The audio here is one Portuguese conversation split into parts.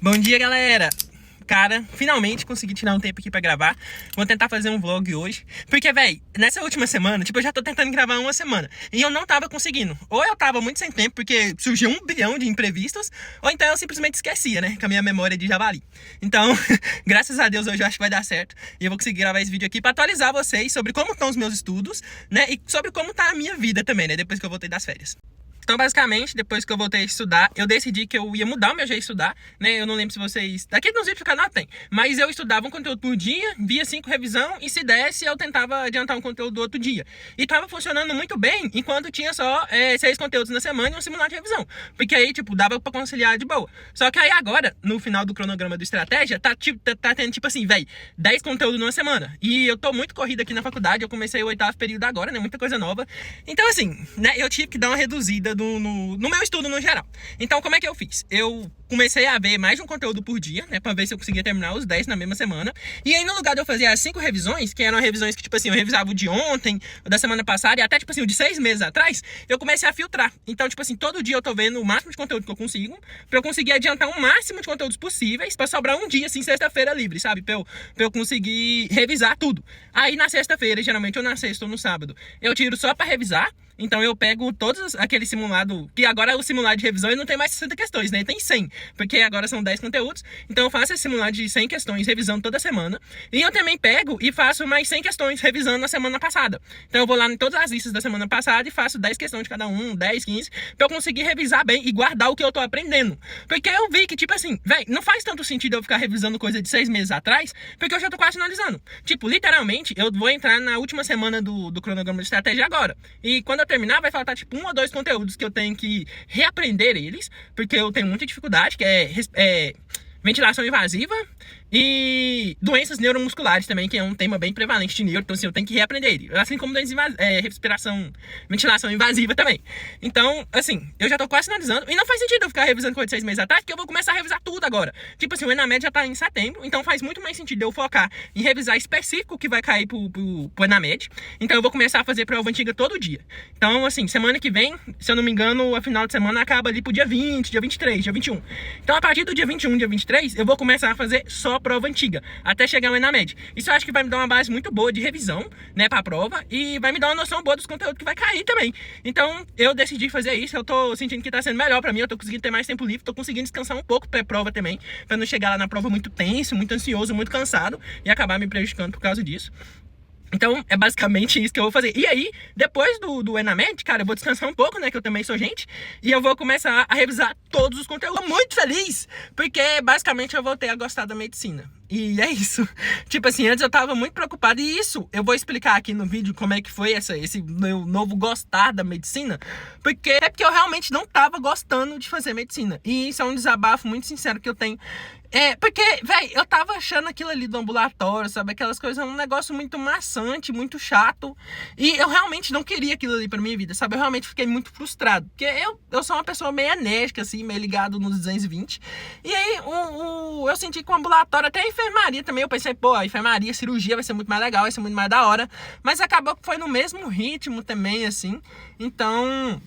Bom dia, galera! Cara, finalmente consegui tirar um tempo aqui pra gravar. Vou tentar fazer um vlog hoje. Porque, véi, nessa última semana, eu já tô tentando gravar uma semana. E eu não tava conseguindo. Ou eu tava muito sem tempo, porque surgiu 1 bilhão de imprevistos. Ou então eu simplesmente esquecia, né? Com a minha memória de javali. Então, graças a Deus, hoje eu acho que vai dar certo. E eu vou conseguir gravar esse vídeo aqui pra atualizar vocês sobre como estão os meus estudos, né? E sobre como tá a minha vida também, né? Depois que eu voltei das férias. Então, basicamente, depois que eu voltei a estudar, eu decidi que eu ia mudar o meu jeito de estudar, né? Eu não lembro se vocês... Daqui nos vídeos do canal tem. Mas eu estudava um conteúdo por dia, via 5 revisão, e se desse, eu tentava adiantar um conteúdo do outro dia. E tava funcionando muito bem, enquanto tinha só 6 conteúdos na semana e um simulado de revisão. Porque aí, tipo, dava pra conciliar de boa. Só que aí agora, no final do cronograma do Estratégia, tá tendo, tipo assim, véi, 10 conteúdos numa semana. E eu tô muito corrido aqui na faculdade, eu comecei o 8º período agora, né? Muita coisa nova. Então, assim, né? Eu tive que dar uma reduzida no meu estudo no geral. Então, como é que eu fiz? Eu comecei a ver mais de um conteúdo por dia, né? Pra ver se eu conseguia terminar os 10 na mesma semana. E aí, no lugar de eu fazer as 5 revisões, que eram revisões que, tipo assim, eu revisava o de ontem, o da semana passada, e até, tipo assim, o de 6 meses atrás, eu comecei a filtrar. Então, tipo assim, todo dia eu tô vendo o máximo de conteúdo que eu consigo, pra eu conseguir adiantar o máximo de conteúdos possíveis, pra sobrar um dia, assim, sexta-feira livre, sabe? Pra eu conseguir revisar tudo. Aí, na sexta-feira, geralmente, ou na sexta ou no sábado, eu tiro só pra revisar. Então eu pego todos aquele simulado, que agora é o simulado de revisão e não tem mais 60 questões, né? Tem 100, porque agora são 10 conteúdos. Então eu faço esse simulado de 100 questões revisando toda semana. E eu também pego e faço mais 100 questões revisando na semana passada. Então eu vou lá em todas as listas da semana passada e faço 10 questões de cada um, 10, 15, pra eu conseguir revisar bem e guardar o que eu tô aprendendo. Porque eu vi que, tipo assim, véi, não faz tanto sentido eu ficar revisando coisa de 6 meses atrás, porque eu já tô quase finalizando. Tipo, literalmente, eu vou entrar na última semana do cronograma de estratégia agora. E quando eu terminar, vai faltar tipo 1 ou 2 conteúdos que eu tenho que reaprender eles, porque eu tenho muita dificuldade, que é ventilação invasiva e doenças neuromusculares também, que é um tema bem prevalente de neuro, então assim, eu tenho que reaprender ele. Assim como ventilação invasiva também. Então, assim, eu já tô quase finalizando, e não faz sentido eu ficar revisando coisa de 6 meses atrás, porque eu vou começar a revisar tudo agora. Tipo assim, o Enamed já tá em setembro, então faz muito mais sentido eu focar em revisar específico que vai cair pro Enamed. Então eu vou começar a fazer prova antiga todo dia. Então, assim, semana que vem, se eu não me engano, a final de semana acaba ali pro dia 20, dia 23, dia 21. Então, a partir do dia 21, dia 23, eu vou começar a fazer só prova antiga, até chegar no Enamed. Isso eu acho que vai me dar uma base muito boa de revisão, né, pra prova, e vai me dar uma noção boa dos conteúdos que vai cair também. Então, eu decidi fazer isso, eu tô sentindo que tá sendo melhor pra mim, eu tô conseguindo ter mais tempo livre, tô conseguindo descansar um pouco pré-prova também, pra não chegar lá na prova muito tenso, muito ansioso, muito cansado, e acabar me prejudicando por causa disso. Então, é basicamente isso que eu vou fazer. E aí, depois do Enamed, cara, eu vou descansar um pouco, né, que eu também sou gente, e eu vou começar a revisar todos os conteúdos. Tô muito feliz, porque basicamente eu voltei a gostar da medicina. E é isso. Tipo assim, antes eu tava muito preocupado. E isso, eu vou explicar aqui no vídeo como é que foi esse meu novo gostar da medicina. Porque eu realmente não tava gostando de fazer medicina. E isso é um desabafo muito sincero que eu tenho. Porque, velho, eu tava achando aquilo ali do ambulatório, sabe? Aquelas coisas, um negócio muito maçante, muito chato. E eu realmente não queria aquilo ali pra minha vida, sabe? Eu realmente fiquei muito frustrado. Porque eu sou uma pessoa meio enérgica, assim, meio ligado nos 220. E aí, eu senti que o ambulatório, até a enfermaria também, eu pensei, pô, a enfermaria, a cirurgia vai ser muito mais legal, vai ser muito mais da hora. Mas acabou que foi no mesmo ritmo também, assim. Então,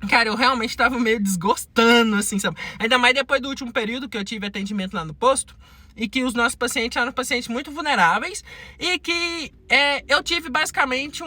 cara, eu realmente tava meio desgostando, assim, sabe? Ainda mais depois do último período que eu tive atendimento lá no posto, e que os nossos pacientes eram pacientes muito vulneráveis, e que eu tive basicamente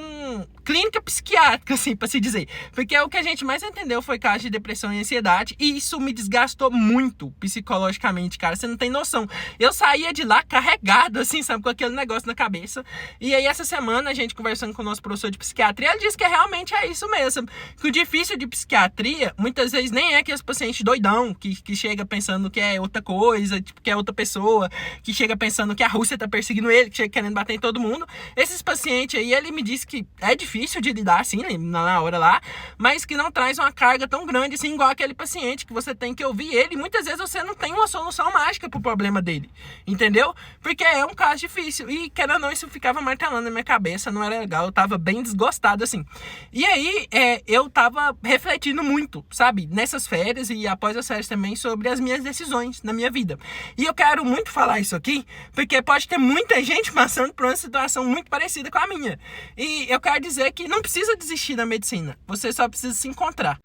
clínica psiquiátrica, assim, pra se dizer. Porque o que a gente mais entendeu foi caso de depressão e ansiedade, e isso me desgastou muito psicologicamente, cara, você não tem noção. Eu saía de lá carregado, assim, sabe, com aquele negócio na cabeça. E aí, essa semana, a gente conversando com o nosso professor de psiquiatria, ele disse que realmente é isso mesmo, que o difícil de psiquiatria, muitas vezes, nem é aqueles pacientes doidão, que chega pensando que é outra coisa, tipo, que é outra pessoa, que chega pensando que a Rússia tá perseguindo ele, que chega querendo bater em todo mundo. Esses pacientes aí, ele me disse que é difícil de lidar, assim, na hora lá, mas que não traz uma carga tão grande, assim, igual aquele paciente, que você tem que ouvir ele, e muitas vezes você não tem uma solução mágica pro problema dele, entendeu? Porque é um caso difícil, e querendo ou não, isso ficava martelando na minha cabeça, não era legal, eu tava bem desgostado, assim. E aí, eu tava refletindo muito, sabe, nessas férias e após as férias também, sobre as minhas decisões na minha vida. E eu quero muito falar isso aqui, porque pode ter muita gente passando por uma situação muito parecida com a minha. E eu quero dizer que não precisa desistir da medicina, você só precisa se encontrar.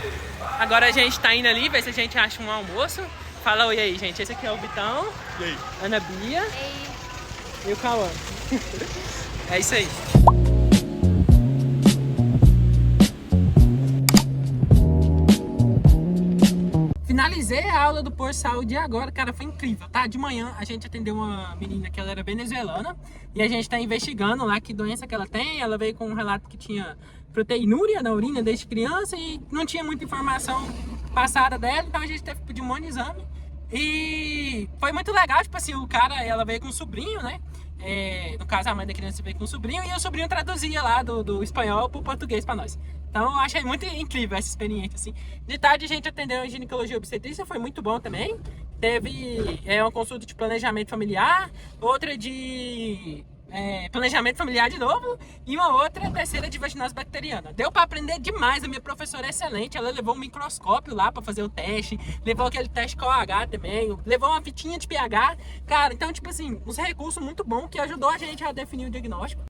Agora a gente tá indo ali, ver se a gente acha um almoço. Fala oi aí, gente. Esse aqui é o Vitão. E aí? Ana Bia. Ei. E o Cauã. É isso aí. Finalizei a aula do Posto de Saúde agora, cara, foi incrível, tá? De manhã a gente atendeu uma menina que ela era venezuelana e a gente tá investigando lá que doença que ela tem. Ela veio com um relato que tinha proteinúria na urina desde criança e não tinha muita informação passada dela, então a gente teve que pedir um monte de exame. E foi muito legal, tipo assim, ela veio com um sobrinho, né? No caso, a mãe da criança veio com um sobrinho e o sobrinho traduzia lá do espanhol pro português pra nós. Então eu achei muito incrível essa experiência, assim. De tarde a gente atendeu a ginecologia e obstetrícia, foi muito bom também. Teve uma consulta de planejamento familiar, outra de planejamento familiar de novo e uma outra terceira de vaginose bacteriana. Deu pra aprender demais, a minha professora é excelente, ela levou um microscópio lá pra fazer o teste, levou aquele teste KOH também, levou uma fitinha de pH, cara, então tipo assim, uns recursos muito bons que ajudou a gente a definir o diagnóstico.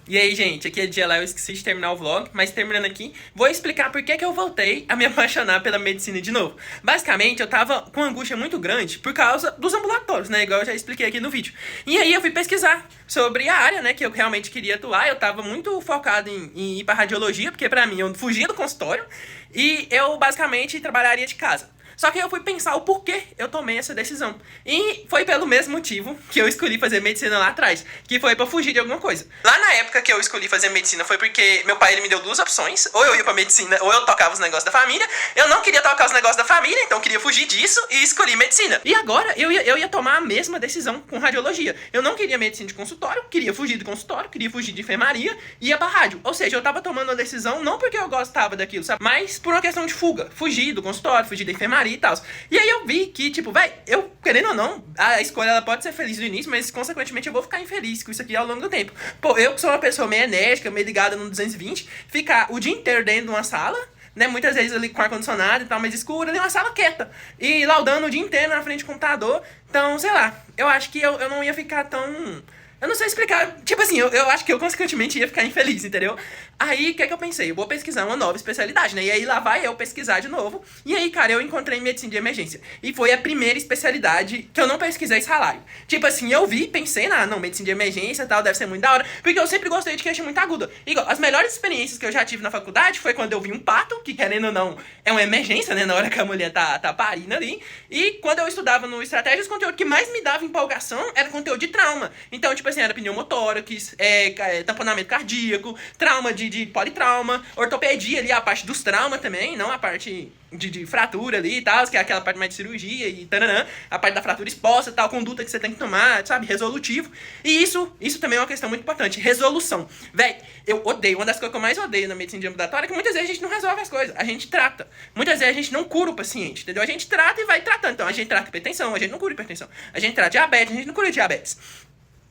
E aí, gente, aqui é dia lá, eu esqueci de terminar o vlog, mas terminando aqui, vou explicar por que eu voltei a me apaixonar pela medicina de novo. Basicamente, eu tava com uma angústia muito grande por causa dos ambulatórios, né, igual eu já expliquei aqui no vídeo. E aí eu fui pesquisar sobre a área, né, que eu realmente queria atuar. Eu tava muito focado em ir pra radiologia, porque pra mim eu fugia do consultório e eu basicamente trabalharia de casa. Só que eu fui pensar o porquê eu tomei essa decisão. E foi pelo mesmo motivo que eu escolhi fazer medicina lá atrás, que foi pra fugir de alguma coisa. Lá na época que eu escolhi fazer medicina foi porque meu pai ele me deu duas opções. Ou eu ia pra medicina, ou eu tocava os negócios da família. Eu não queria tocar os negócios da família, então eu queria fugir disso e escolhi medicina. E agora eu ia tomar a mesma decisão com radiologia. Eu não queria medicina de consultório, queria fugir do consultório, queria fugir de enfermaria e ia pra rádio. Ou seja, eu tava tomando uma decisão não porque eu gostava daquilo, sabe? Mas por uma questão de fuga. Fugir do consultório, fugir da enfermaria e tal. E aí eu vi que, tipo, eu, querendo ou não, a escolha ela pode ser feliz no início, mas consequentemente eu vou ficar infeliz com isso aqui ao longo do tempo. Pô, eu que sou uma pessoa meio enérgica, meio ligada no 220, ficar o dia inteiro dentro de uma sala, né, muitas vezes ali com ar-condicionado e tal, mais escura, ali uma sala quieta, e laudando o dia inteiro na frente do computador. Então, sei lá, eu acho que eu não ia ficar tão... Eu não sei explicar, tipo assim, eu acho que eu consequentemente ia ficar infeliz, entendeu? Aí, o que é que eu pensei? Eu vou pesquisar uma nova especialidade, né? E aí lá vai eu pesquisar de novo. E aí, cara, eu encontrei medicina de emergência. E foi a primeira especialidade que eu não pesquisei salário. Tipo assim, eu vi, pensei não, medicina de emergência e tal, deve ser muito da hora. Porque eu sempre gostei de queixa muito aguda. Igual, as melhores experiências que eu já tive na faculdade foi quando eu vi um parto, que querendo ou não, é uma emergência, né? Na hora que a mulher tá parindo ali. E quando eu estudava no Estratégias, o conteúdo que mais me dava empolgação era conteúdo de trauma. Então, tipo assim, era pneumotórax, tamponamento cardíaco, trauma de politrauma, ortopedia ali, a parte dos traumas também, não a parte de fratura ali e tal, que é aquela parte mais de cirurgia e taranã, a parte da fratura exposta e tal, conduta que você tem que tomar, sabe, resolutivo. E isso também é uma questão muito importante, resolução. Véi, eu odeio, uma das coisas que eu mais odeio na medicina de ambulatória é que muitas vezes a gente não resolve as coisas, a gente trata. Muitas vezes a gente não cura o paciente, entendeu? A gente trata e vai tratando. Então a gente trata hipertensão, a gente não cura hipertensão. A gente trata diabetes, a gente não cura diabetes.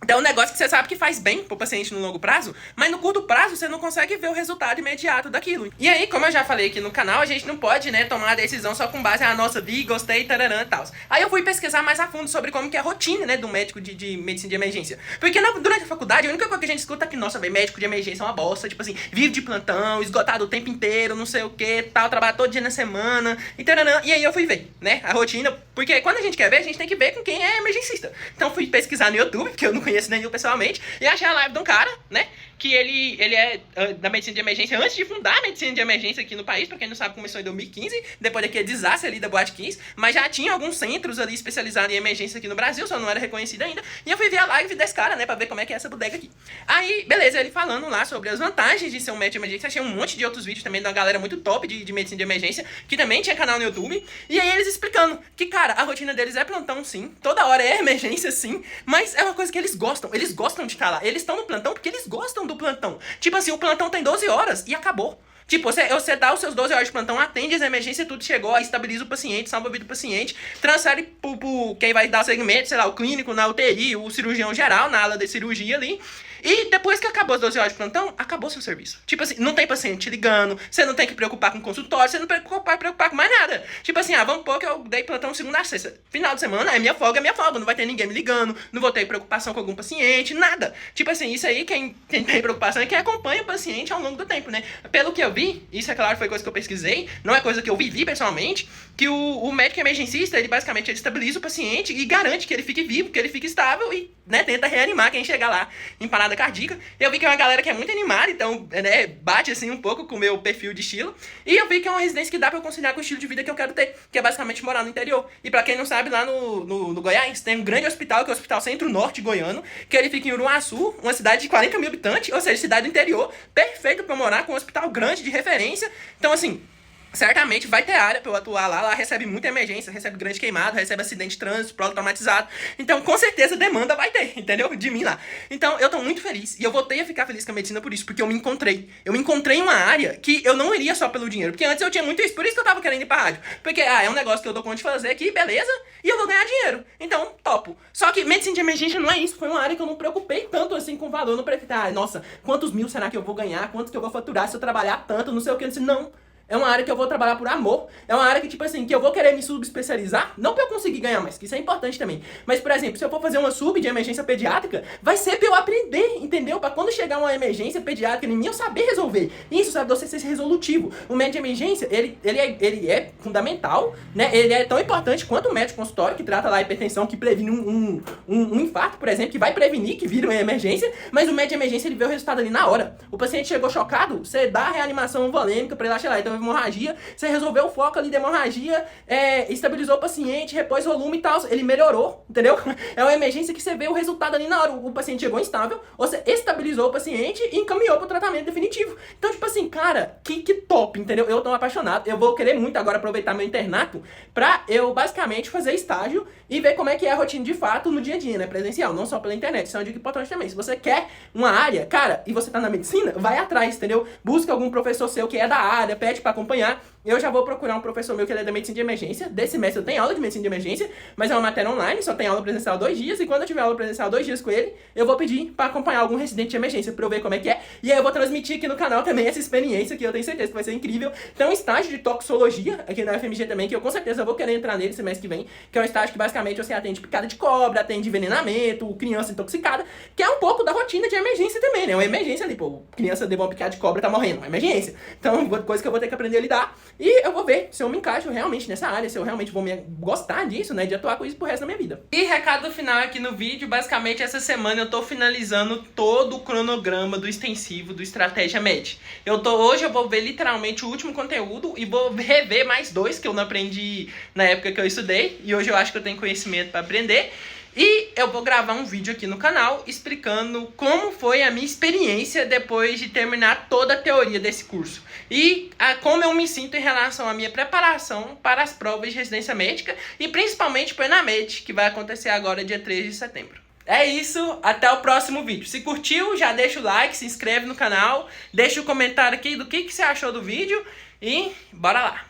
Então é um negócio que você sabe que faz bem pro paciente no longo prazo, mas no curto prazo você não consegue ver o resultado imediato daquilo. E aí, como eu já falei aqui no canal, a gente não pode, né, tomar a decisão só com base na nossa vi, gostei, tararã e tal. Aí eu fui pesquisar mais a fundo sobre como que é a rotina, né, do médico de medicina de emergência. Porque durante a faculdade, a única coisa que a gente escuta é que, nossa, véio, médico de emergência é uma bosta, tipo assim, vive de plantão, esgotado o tempo inteiro, não sei o que, tal, trabalha todo dia na semana, e tararã. E aí eu fui ver, né, a rotina, porque quando a gente quer ver, a gente tem que ver com quem é emergencista. Então fui pesquisar no YouTube, porque eu não conheço nenhum pessoalmente, e achei a live de um cara, né, que ele é da medicina de emergência antes de fundar a medicina de emergência aqui no país. Pra quem não sabe, começou em 2015, depois daquele desastre ali da Boate 15, mas já tinha alguns centros ali especializados em emergência aqui no Brasil, só não era reconhecido ainda, e eu fui ver a live desse cara, né, pra ver como é que é essa bodega aqui. Aí, beleza, ele falando lá sobre as vantagens de ser um médico de emergência. Achei um monte de outros vídeos também de uma galera muito top de medicina de emergência, que também tinha canal no YouTube, e aí eles explicando que, cara, a rotina deles é plantão sim, toda hora é emergência sim, mas é uma coisa que eles gostam de estar lá, eles estão no plantão porque eles gostam do plantão. Tipo assim, o plantão tem 12 horas e acabou. Tipo, você dá os seus 12 horas de plantão, atende as emergências, tudo chegou, estabiliza o paciente, salva a vida do paciente, transfere pro quem vai dar o segmento, sei lá, o clínico na UTI, o cirurgião geral na ala de cirurgia ali. E depois que acabou as 12 horas de plantão, acabou seu serviço. Tipo assim, não tem paciente ligando, você não tem que preocupar com consultório, você não tem que preocupar com mais nada. Tipo assim, vamos pôr que eu dei plantão segunda a sexta. Final de semana, é minha folga, não vai ter ninguém me ligando, não vou ter preocupação com algum paciente, nada. Tipo assim, isso aí, quem tem preocupação é quem acompanha o paciente ao longo do tempo, né? Pelo que eu vi, vi, isso é claro, foi coisa que eu pesquisei, não é coisa que eu vivi pessoalmente, que o médico emergencista, ele basicamente estabiliza o paciente e garante que ele fique vivo, que ele fique estável e, né, tenta reanimar quem chegar lá em parada cardíaca. Eu vi que é uma galera que é muito animada, então, né, bate assim um pouco com o meu perfil de estilo. E eu vi que é uma residência que dá pra eu conciliar com o estilo de vida que eu quero ter, que é basicamente morar no interior. E pra quem não sabe, lá no Goiás tem um grande hospital, que é o Hospital Centro-Norte Goiano, que ele fica em Uruaçu, uma cidade de 40 mil habitantes, ou seja, cidade do interior, perfeito pra morar, com um hospital grande de referência. Então, assim, certamente vai ter área pra eu atuar lá. Lá recebe muita emergência, recebe grande queimado, recebe acidente de trânsito, prolo traumatizado. Então, com certeza, demanda vai ter, entendeu? De mim lá. Então, eu tô muito feliz. E eu voltei a ficar feliz com a medicina por isso, porque eu me encontrei. Eu me encontrei em uma área que eu não iria só pelo dinheiro. Porque antes eu tinha muito isso, por isso que eu tava querendo ir pra rádio. Porque, é um negócio que eu dou conta de fazer aqui, beleza? E eu vou ganhar dinheiro. Então, topo. Só que medicina de emergência não é isso. Foi uma área que eu não preocupei tanto assim com o valor. Eu não preocupei, nossa, quantos mil será que eu vou ganhar? Quantos que eu vou faturar se eu trabalhar tanto? Não sei o que. Eu disse, não. É uma área que eu vou trabalhar por amor. É uma área que, tipo assim, que eu vou querer me subespecializar. Não pra eu conseguir ganhar mais, que isso é importante também. Mas, por exemplo, se eu for fazer uma sub de emergência pediátrica, vai ser pra eu aprender, entendeu? Pra quando chegar uma emergência pediátrica em mim, eu saber resolver. Isso, sabe? Você ser resolutivo. O médico de emergência, ele é fundamental, né? Ele é tão importante quanto o médico consultório, que trata lá a hipertensão, que previne um infarto, por exemplo, que vai prevenir que vira uma emergência. Mas o médico de emergência, ele vê o resultado ali na hora. O paciente chegou chocado, você dá a reanimação volêmica pra ele lá, então hemorragia, você resolveu o foco ali da hemorragia, estabilizou o paciente, repôs volume e tal, ele melhorou, entendeu? É uma emergência que você vê o resultado ali na hora, o paciente chegou instável, você estabilizou o paciente e encaminhou pro tratamento definitivo. Então, tipo assim, cara, que top, entendeu? Eu tô apaixonado, eu vou querer muito agora aproveitar meu internato pra eu, basicamente, fazer estágio e ver como é que é a rotina de fato no dia a dia, né, presencial, não só pela internet. Isso é uma dica importante também. Se você quer uma área, cara, e você tá na medicina, vai atrás, entendeu? Busca algum professor seu que é da área, pede pra acompanhar. Eu já vou procurar um professor meu que ele é da medicina de emergência. Desse mêstre eu tenho aula de medicina de emergência, mas é uma matéria online, só tem aula presencial 2 dias. E quando eu tiver aula presencial 2 dias com ele, eu vou pedir pra acompanhar algum residente de emergência pra eu ver como é que é. E aí eu vou transmitir aqui no canal também essa experiência, que eu tenho certeza que vai ser incrível. Tem um estágio de toxicologia aqui na UFMG também, que eu com certeza vou querer entrar nele semestre que vem. Que é um estágio que basicamente você atende picada de cobra, atende envenenamento, criança intoxicada, que é um pouco da rotina de emergência também, né? Uma emergência ali, pô, criança levou uma picada de cobra, tá morrendo, uma emergência. Então, coisa que eu vou ter que aprender a lidar. E eu vou ver se eu me encaixo realmente nessa área, se eu realmente vou gostar disso, né, de atuar com isso pro resto da minha vida. E recado final aqui no vídeo, basicamente essa semana eu tô finalizando todo o cronograma do extensivo do Estratégia Med. Hoje eu vou ver literalmente o último conteúdo e vou rever mais 2 que eu não aprendi na época que eu estudei, e hoje eu acho que eu tenho conhecimento pra aprender. E eu vou gravar um vídeo aqui no canal explicando como foi a minha experiência depois de terminar toda a teoria desse curso. E como eu me sinto em relação à minha preparação para as provas de residência médica e principalmente para o ENAMED, que vai acontecer agora dia 13 de setembro. É isso, até o próximo vídeo. Se curtiu, já deixa o like, se inscreve no canal, deixa o comentário aqui do que você achou do vídeo e bora lá!